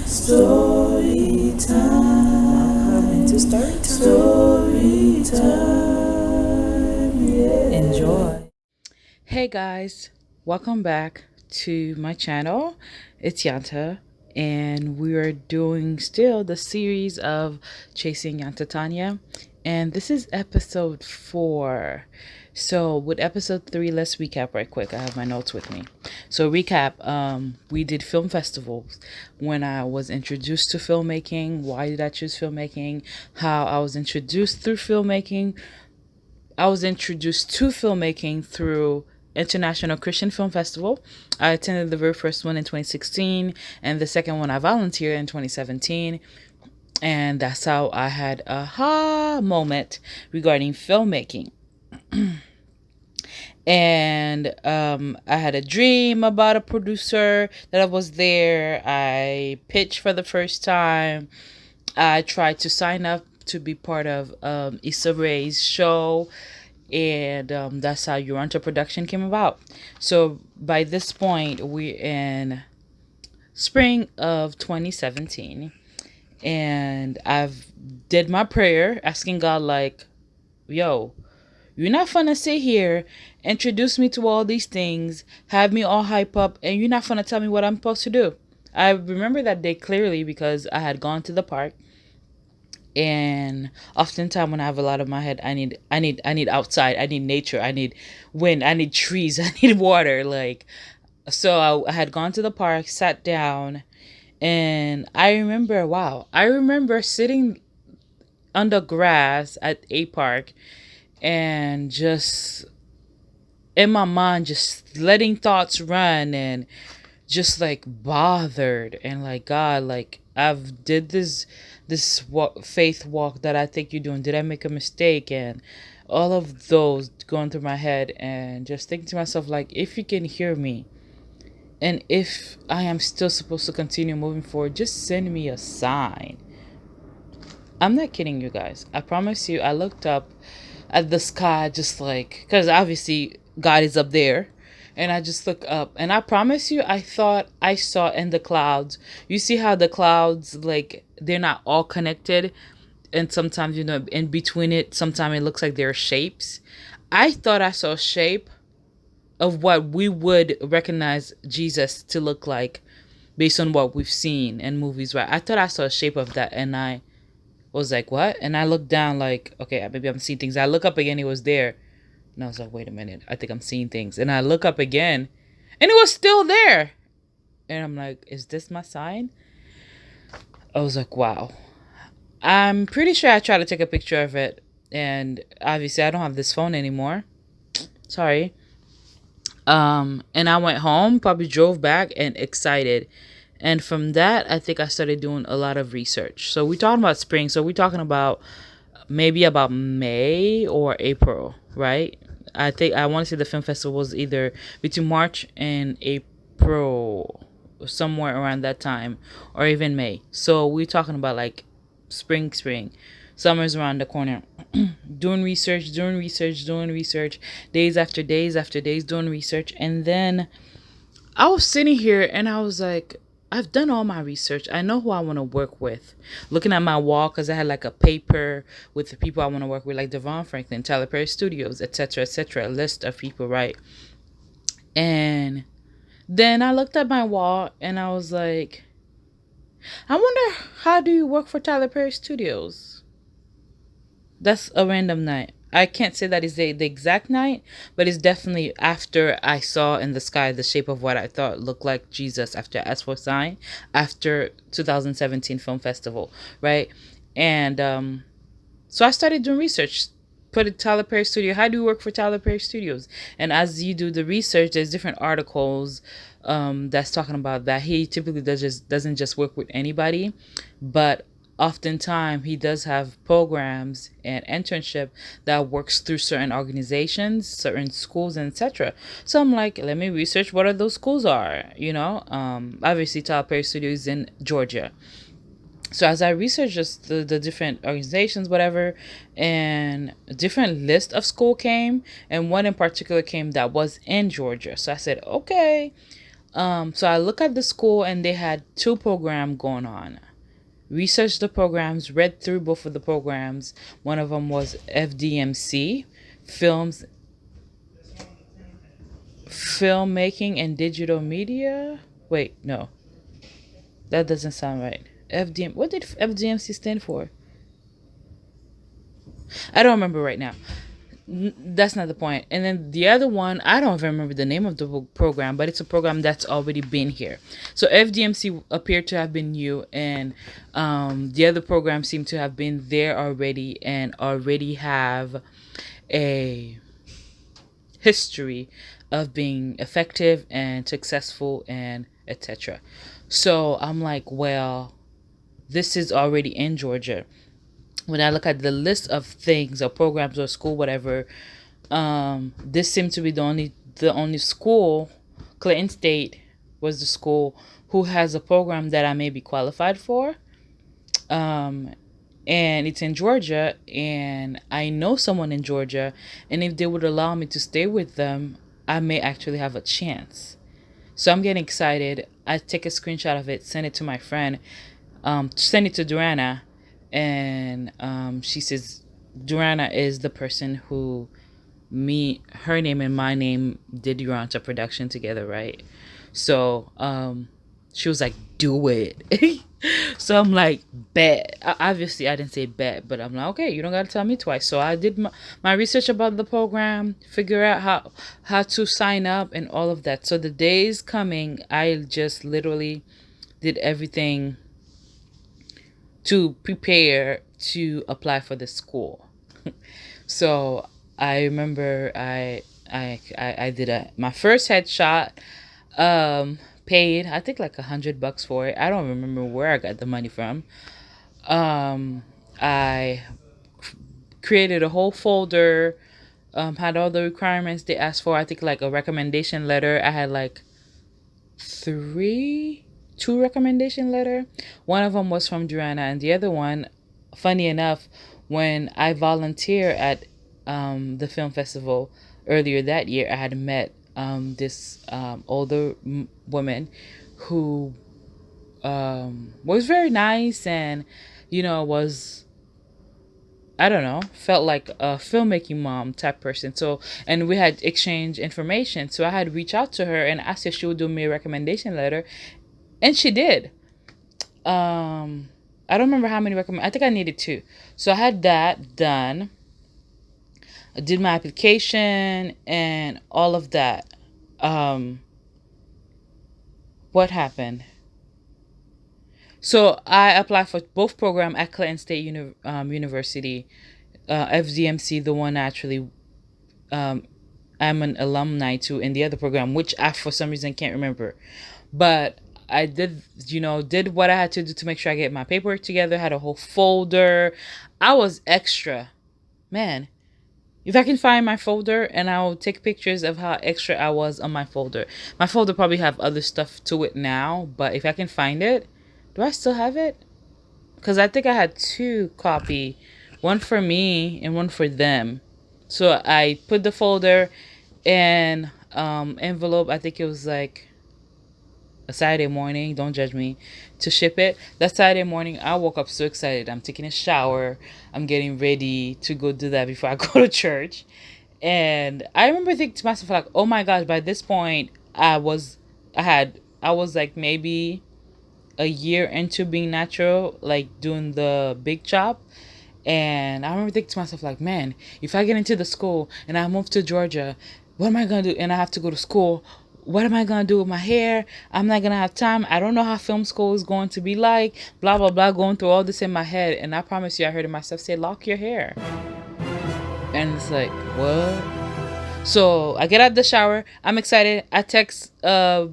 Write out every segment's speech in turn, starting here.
story time. Welcome into story time. Yeah. Enjoy. Hey guys, welcome back to my channel. It's Yanta, and we are doing still the series of Chasing Yanta Tania, and this is episode 4. So with episode 3, let's recap right quick. I have my notes with me. So recap, we did film festivals, when I was introduced to filmmaking, why did I choose filmmaking, how I was introduced through filmmaking. I was introduced to filmmaking through International Christian Film Festival. I attended the very first one in 2016, and the second one I volunteered in 2017. And that's how I had a aha moment regarding filmmaking. And I had a dream about a producer that I was there. I pitched for the first time. I tried to sign up to be part of Issa Rae's show, and that's how Yanta production came about. So by this point, we're in spring of 2017, and I've did my prayer asking God, like, yo, you're not gonna sit here, introduce me to all these things, have me all hype up, and you're not gonna tell me what I'm supposed to do. I remember that day clearly because I had gone to the park, and oftentimes when I have a lot of my head, I need outside, I need nature, I need wind, I need trees, I need water. Like, so I had gone to the park, sat down, and I remember sitting under grass at a park and just in my mind just letting thoughts run, and just like bothered, and like, God, like, I've did this faith walk that I think you're doing, did I make a mistake? And all of those going through my head, and just thinking to myself, like, if you can hear me, and if I am still supposed to continue moving forward, just send me a sign. I'm not kidding you guys, I promise you. I looked up at the sky, just like, because obviously God is up there, and I just look up, and I promise you, I thought I saw in the clouds. You see how the clouds, like, they're not all connected, and sometimes, in between it, sometimes it looks like there are shapes. I thought I saw a shape of what we would recognize Jesus to look like based on what we've seen in movies, right? I thought I saw a shape of that, and I was like, what? And I looked down, like, okay, maybe I'm seeing things. I look up again, it was there. And I was like, wait a minute, I think I'm seeing things. And I look up again, and it was still there. And I'm like, is this my sign? I was like, wow. I'm pretty sure I tried to take a picture of it, and obviously I don't have this phone anymore. Sorry. And I went home, probably drove back, and excited. And from that, I think I started doing a lot of research. So we're talking about spring. So we're talking about maybe about May or April, right? I think I want to say the film festival was either between March and April, somewhere around that time, or even May. So we're talking about like spring. Summer's around the corner. doing research, days after days doing research. And then I was sitting here and I was like, I've done all my research. I know who I want to work with. Looking at my wall, because I had like a paper with the people I want to work with, like Devon Franklin, Tyler Perry Studios, etc., a list of people, right? And then I looked at my wall and I was like, I wonder, how do you work for Tyler Perry Studios? That's a random night. I can't say that is the exact night, but it's definitely after I saw in the sky the shape of what I thought looked like Jesus, after I asked for a sign, after 2017 Film Festival, right? And so I started doing research. Put it Tyler Perry Studio. How do you work for Tyler Perry Studios? And as you do the research, there's different articles that's talking about that. He typically doesn't just work with anybody, but oftentimes he does have programs and internship that works through certain organizations, certain schools, and etc. So I'm like, let me research what are those schools are. Obviously Tyler Perry Studios in Georgia. So as I researched just the different organizations, whatever, and a different list of school came, and one in particular came that was in Georgia. So I said, okay, So I look at the school and they had two programs going on. Researched the programs, read through both of the programs. One of them was FDMC, films, filmmaking and digital media. Wait, no, that doesn't sound right. FDM. What did FDMC stand for? I don't remember right now. That's not the point. And then the other one, I don't even remember the name of the program, but it's a program that's already been here. So FDMC appeared to have been new, and the other program seemed to have been there already and already have a history of being effective and successful and etc. So I'm like, well, this is already in Georgia. When I look at the list of things or programs or school, whatever, this seemed to be the only school. Clinton State was the school who has a program that I may be qualified for. Um, and it's in Georgia, and I know someone in Georgia, and if they would allow me to stay with them, I may actually have a chance. So I'm getting excited. I take a screenshot of it, send it to my friend, send it to Durana, and she says Durana is the person who her name and my name did Yanta production together, right? So she was like, do it. So I'm like, bet. Obviously I didn't say bet, but I'm like, okay, you don't gotta tell me twice. So I did my research about the program, figure out how to sign up and all of that. So the days coming, I just literally did everything to prepare to apply for the school. So I remember I did my first headshot, paid I think like $100 for it. I don't remember where I got the money from. I created a whole folder, had all the requirements they asked for. I think like a recommendation letter. I had like three, two recommendation letter. One of them was from Joanna, and the other one, funny enough, when I volunteer at the film festival earlier that year, I had met this older woman who was very nice and was, I don't know, felt like a filmmaking mom type person. So, and we had exchanged information. So I had reached out to her and asked if she would do me a recommendation letter, and she did. I don't remember how many recommend. I think I needed two. So I had that done. I did my application and all of that. Um, what happened? So I applied for both programs at Clinton State University, FDMC, the one actually um, I'm an alumni to in the other program, which I for some reason can't remember. But I did what I had to do to make sure I get my paperwork together, had a whole folder. I was extra. Man, if I can find my folder and I'll take pictures of how extra I was on my folder. My folder probably have other stuff to it now, but if I can find it, do I still have it? Because I think I had two copy, one for me and one for them. So I put the folder and envelope. I think it was like a Saturday morning. Don't judge me. To ship it. That Saturday morning, I woke up so excited. I'm taking a shower. I'm getting ready to go do that before I go to church. And I remember thinking to myself like, "Oh my gosh!" By this point, I was like maybe a year into being natural, like doing the big chop. And I remember thinking to myself, like, man, if I get into the school and I move to Georgia, what am I going to do? And I have to go to school. What am I going to do with my hair? I'm not going to have time. I don't know how film school is going to be like. Blah, blah, blah. Going through all this in my head. And I promise you, I heard it myself say, lock your hair. And it's like, what? So I get out of the shower. I'm excited. I text a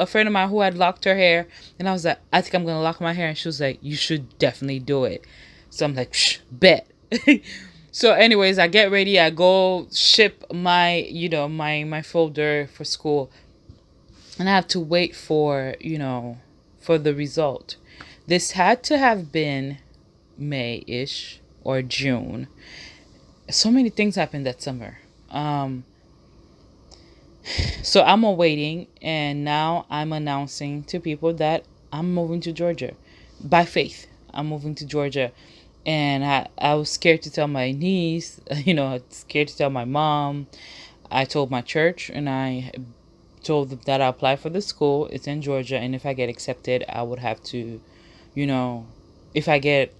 friend of mine who had locked her hair. And I was like, I think I'm going to lock my hair. And she was like, you should definitely do it. So I'm like, shh, bet. So anyways, I get ready. I go ship my folder for school. And I have to wait for the result. This had to have been May-ish or June. So many things happened that summer. So I'm awaiting, and now I'm announcing to people that I'm moving to Georgia by faith. I'm moving to Georgia. And I was scared to tell my niece, scared to tell my mom. I told my church, and I told them that I applied for the school. It's in Georgia, and if I get accepted, I would have to, you know, if I get.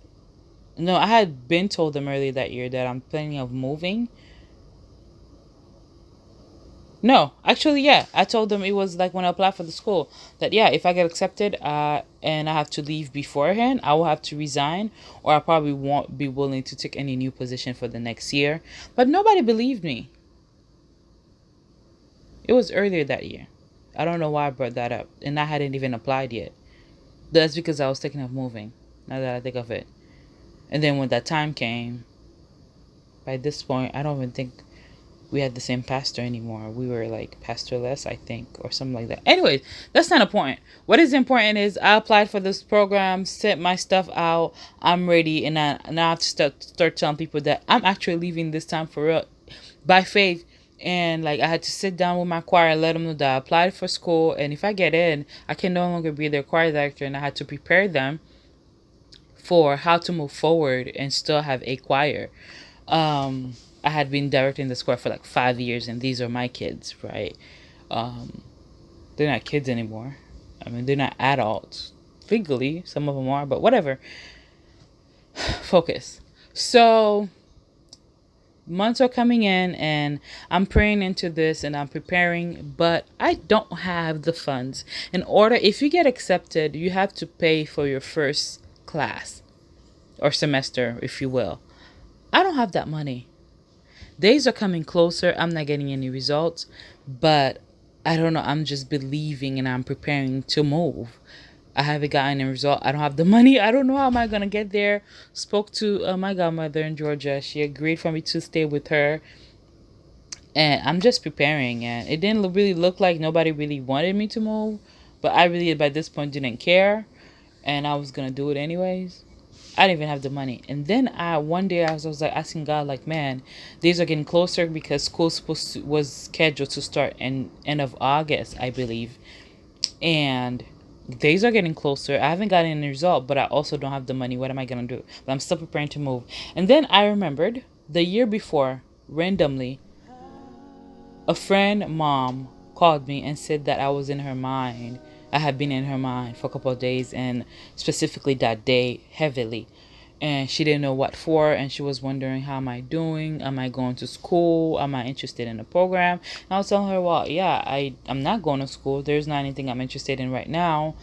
No, I had been told them earlier that year that I'm planning of moving. No, actually, yeah. I told them it was like when I applied for the school that, yeah, if I get accepted, and I have to leave beforehand, I will have to resign, or I probably won't be willing to take any new position for the next year. But nobody believed me. It was earlier that year. I don't know why I brought that up, and I hadn't even applied yet. That's because I was thinking of moving. Now that I think of it, and then when that time came, by this point, I don't even think we had the same pastor anymore. We were like pastorless, I think, or something like that. Anyways, that's not a point. What is important is I applied for this program, sent my stuff out. I'm ready, and I now have to start telling people that I'm actually leaving this time for real, by faith. And like I had to sit down with my choir and let them know that I applied for school, and if I get in, I can no longer be their choir director, and I had to prepare them for how to move forward and still have a choir. I had been directing the choir for like 5 years, and these are my kids, right? Um, they're not kids anymore. I mean, they're not adults legally. Some of them are, but whatever. Focus. So months are coming in, and I'm praying into this, and I'm preparing, but I don't have the funds. In order, if you get accepted, you have to pay for your first class or semester, if you will. I don't have that money. Days are coming closer. I'm not getting any results, but I don't know. I'm just believing, and I'm preparing to move. I haven't gotten a result. I don't have the money. I don't know how am I gonna get there. Spoke to my godmother in Georgia. She agreed for me to stay with her, and I'm just preparing. And it didn't really look like nobody really wanted me to move, but I really by this point didn't care, and I was gonna do it anyways. I didn't even have the money. And then one day I was like asking God, like, man, days are getting closer because school was scheduled to start in end of August, I believe. And days are getting closer. I haven't gotten any result, but I also don't have the money. What am I gonna do? But I'm still preparing to move. And then I remembered the year before, randomly, a friend mom called me and said that I was in her mind. I had been in her mind for a couple of days, and specifically that day heavily. And she didn't know what for, and she was wondering, how am I doing? Am I going to school? Am I interested in the program? And I was telling her, well, yeah, I'm not going to school. There's not anything I'm interested in right now.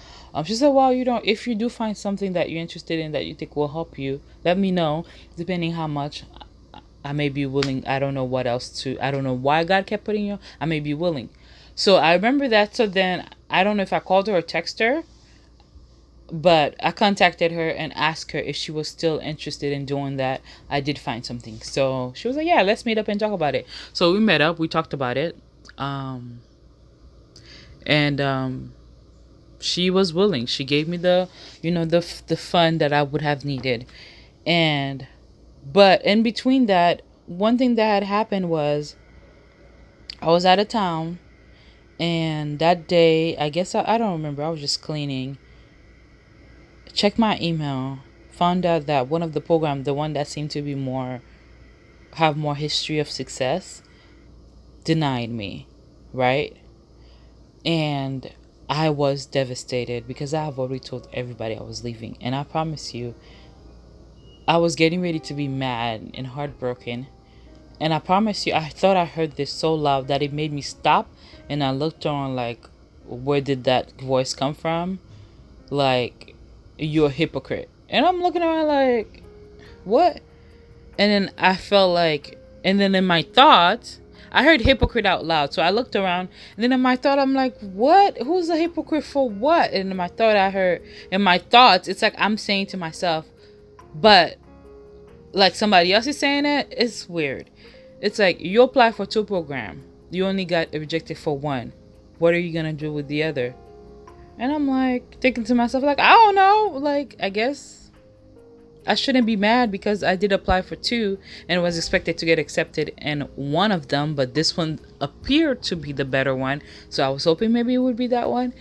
She said, well, if you do find something that you're interested in that you think will help you, let me know, depending how much I may be willing. I don't know what else I don't know why God kept putting you. I may be willing. So I remember that. So then I don't know if I called her or texted her, but I contacted her and asked her if she was still interested in doing that. I did find something. So she was like, yeah, let's meet up and talk about it. So we met up. We talked about it. And she was willing. She gave me the fund that I would have needed. But in between that, one thing that had happened was I was out of town, and that day, I guess I don't remember. I was just cleaning. Checked my email, found out that one of the programs, the one that seemed to be have more history of success, denied me, right? And I was devastated because I have already told everybody I was leaving, and I promise you, I was getting ready to be mad and heartbroken. And I promise you, I thought I heard this so loud that it made me stop. And I looked around like, where did that voice come from? Like, you're a hypocrite. And I'm looking around like, what? And then I felt like, and then in my thoughts, I heard hypocrite out loud. So I looked around, and then in my thought, I'm like, what? Who's a hypocrite for what? And in my thoughts, it's like I'm saying to myself, but like somebody else is saying it. It's weird. It's like you apply for 2 programs. You only got rejected for 1. What are you gonna do with the other? And I'm like thinking to myself, like, I don't know. Like, I guess I shouldn't be mad because I did apply for two and was expected to get accepted in one of them, but this one appeared to be the better one. So I was hoping maybe it would be that one.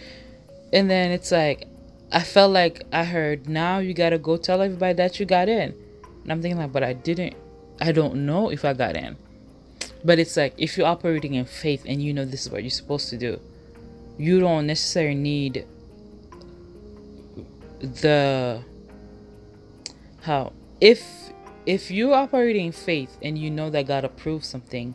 And then it's like, I felt like I heard, now you gotta go tell everybody that you got in. And I'm thinking, like, but I didn't. I don't know if I got in. But it's like, if you're operating in faith and you know this is what you're supposed to do, you don't necessarily need the how if you're operating in faith and you know that God approves something,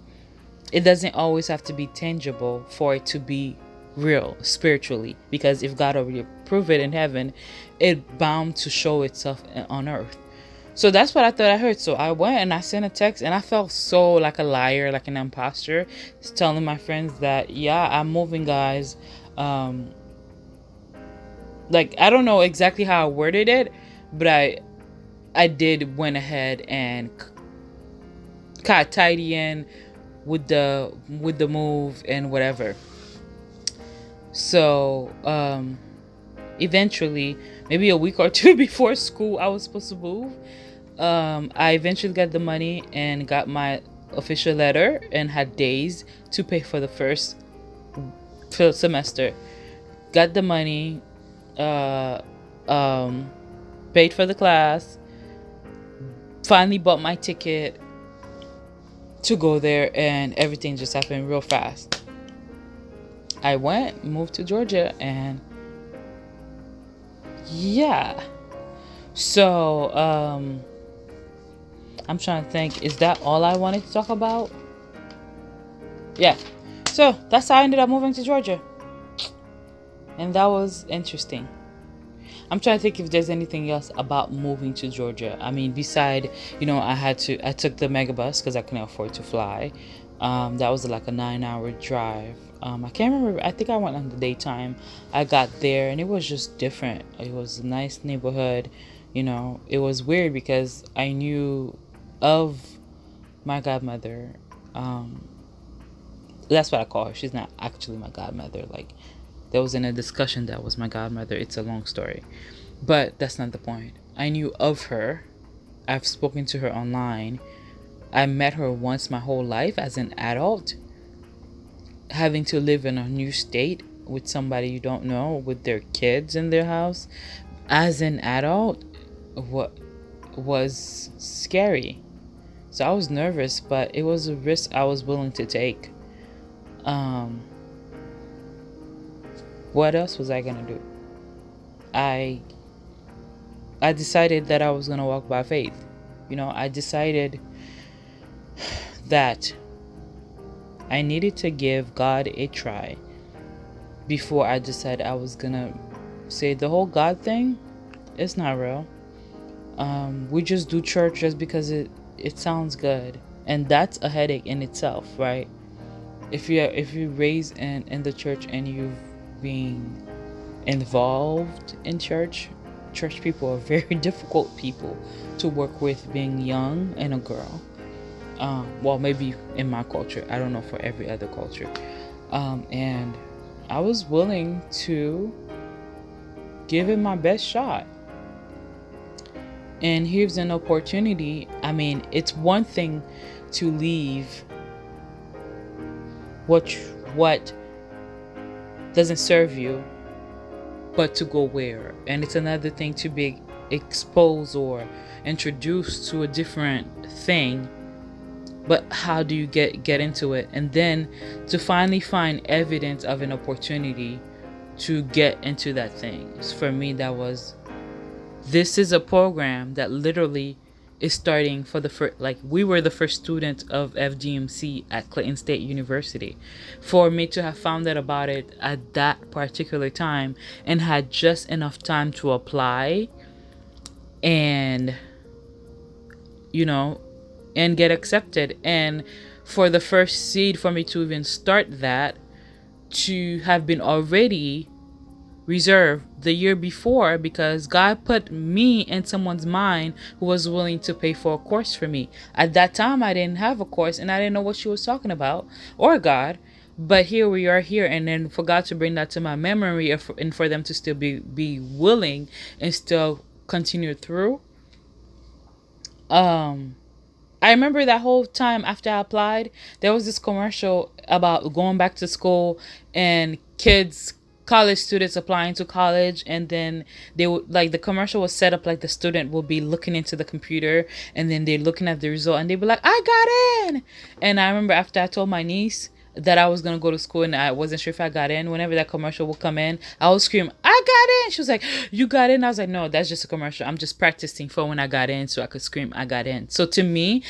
it doesn't always have to be tangible for it to be real spiritually, because if God already approved it in heaven, it bound to show itself on earth. So that's what I thought I heard. So I went and I sent a text, and I felt so like a liar, like an imposter, telling my friends that, yeah, I'm moving, guys. um like, I don't know exactly how I worded it, but I did went ahead and got tidy in with the move and whatever. So eventually, maybe a week or two before school I was supposed to move, I eventually got the money and got my official letter and had days to pay for the first semester. Got the money, uh paid for the class, finally bought my ticket to go there, and everything just happened real fast. I went, moved to Georgia, and yeah. So, I'm trying to think, is that all I wanted to talk about? Yeah. So, that's how I ended up moving to Georgia. And that was interesting. I'm trying to think if there's anything else about moving to Georgia. I mean, beside, I took the megabus because I couldn't afford to fly. That was like a 9-hour drive. I can't remember. I think I went on the daytime. I got there and it was just different. It was a nice neighborhood. It was weird because I knew of my godmother. That's what I call her. She's not actually my godmother. Like, there was in a discussion that was my godmother. It's a long story, but that's not the point. I knew of her. I've spoken to her online. I met her once my whole life as an adult, having to live in a new state with somebody you don't know, with their kids in their house. As an adult, what was scary. So I was nervous, but it was a risk I was willing to take. Um, what else was I gonna do? I I decided that I was gonna walk by faith. I decided that I needed to give God a try before I decided I was gonna say the whole God thing. It's not real. We just do church just because it sounds good, and that's a headache in itself, right? If you raised in the church and you've been involved in church people are very difficult people to work with, being young and a girl. Well, maybe in my culture, I don't know for every other culture. And I was willing to give it my best shot. And here's an opportunity. I mean, it's one thing to leave what doesn't serve you, but to go where. And it's another thing to be exposed or introduced to a different thing, but how do you get into it? And then to finally find evidence of an opportunity to get into that thing. For me, this is a program that literally is starting for the first, like, we were the first student of FDMC at Clayton State University. For me to have found out about it at that particular time and had just enough time to apply and and get accepted, and for the first seed for me to even start that, to have been already reserved the year before, because God put me in someone's mind who was willing to pay for a course for me. At that time, I didn't have a course and I didn't know what she was talking about, or God. But here we are here, and then for God to bring that to my memory, and for them to still be willing and still continue through. Um, I remember that whole time after I applied, there was this commercial about going back to school and kids, college students applying to college, and then they would like the commercial was set up like the student will be looking into the computer, and then they're looking at the result, and they'd be like, "I got in." And I remember after I told my niece that I was gonna go to school and I wasn't sure if I got in, whenever that commercial would come in, I would scream, "I got in!" She was like, "You got in?" I was like, "No, that's just a commercial. I'm just practicing for when I got in so I could scream, I got in." So to me,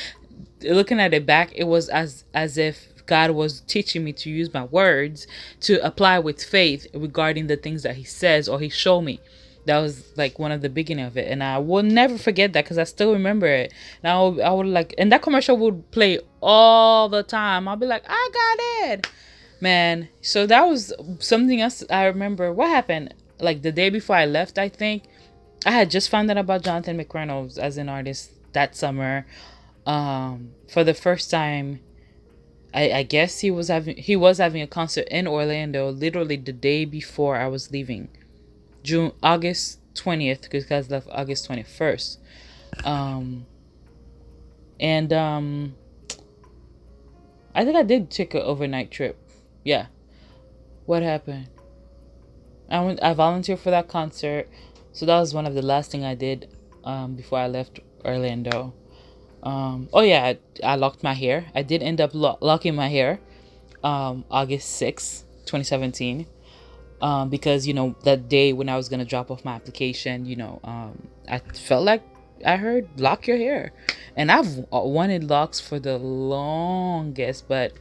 looking at it back, it was as if God was teaching me to use my words to apply with faith regarding the things that He says or He showed me. That was like one of the beginning of it, and I will never forget that because I still remember it. And I would like, and that commercial would play all the time. I'll be like, "I got it, man." So that was something else I remember. What happened like the day before I left? I think I had just found out about Jonathan McReynolds as an artist that summer. For the first time, I guess he was having a concert in Orlando literally the day before I was leaving. August 20th, because guys left August 21st. And I think I did take an overnight trip. Yeah. What happened? I volunteered for that concert. So that was one of the last thing I did before I left Orlando. Oh yeah, I locked my hair. I did end up locking my hair August 6th, 2017. Because that day when I was gonna drop off my application, I felt like I heard lock your hair, and I've wanted locks for the longest, but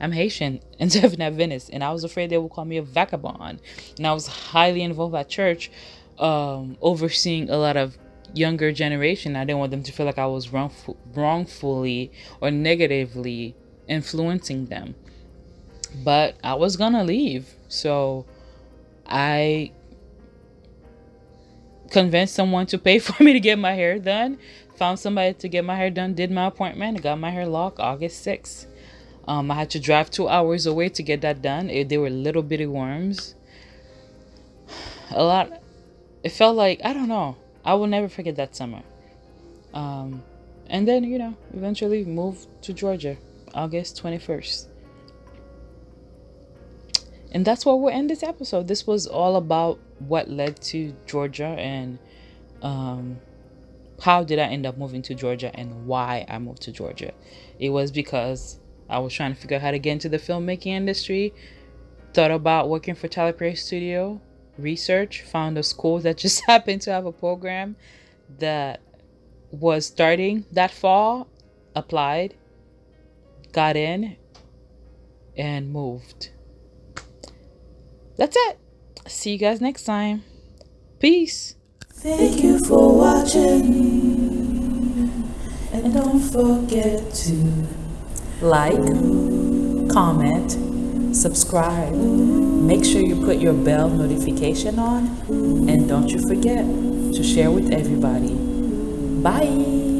I'm Haitian and living at Venice, and I was afraid they would call me a vagabond. And I was highly involved at church, overseeing a lot of younger generation. I didn't want them to feel like I was wrongfully or negatively influencing them. But I was gonna leave, so I convinced someone to pay for me to get my hair done. Found somebody to get my hair done, did my appointment, got my hair locked August 6th. I had to drive 2 hours away to get that done. They were little bitty worms. A lot. It felt like, I don't know. I will never forget that summer. And then, eventually moved to Georgia, August 21st. And that's where we'll end this episode. This was all about what led to Georgia and how did I end up moving to Georgia and why I moved to Georgia. It was because I was trying to figure out how to get into the filmmaking industry, thought about working for Tyler Perry Studio, research, found a school that just happened to have a program that was starting that fall, applied, got in, and moved. That's it. See you guys next time. Peace. Thank you for watching. And don't forget to Like, comment, subscribe. Make sure you put your bell notification on. And don't you forget to share with everybody. Bye.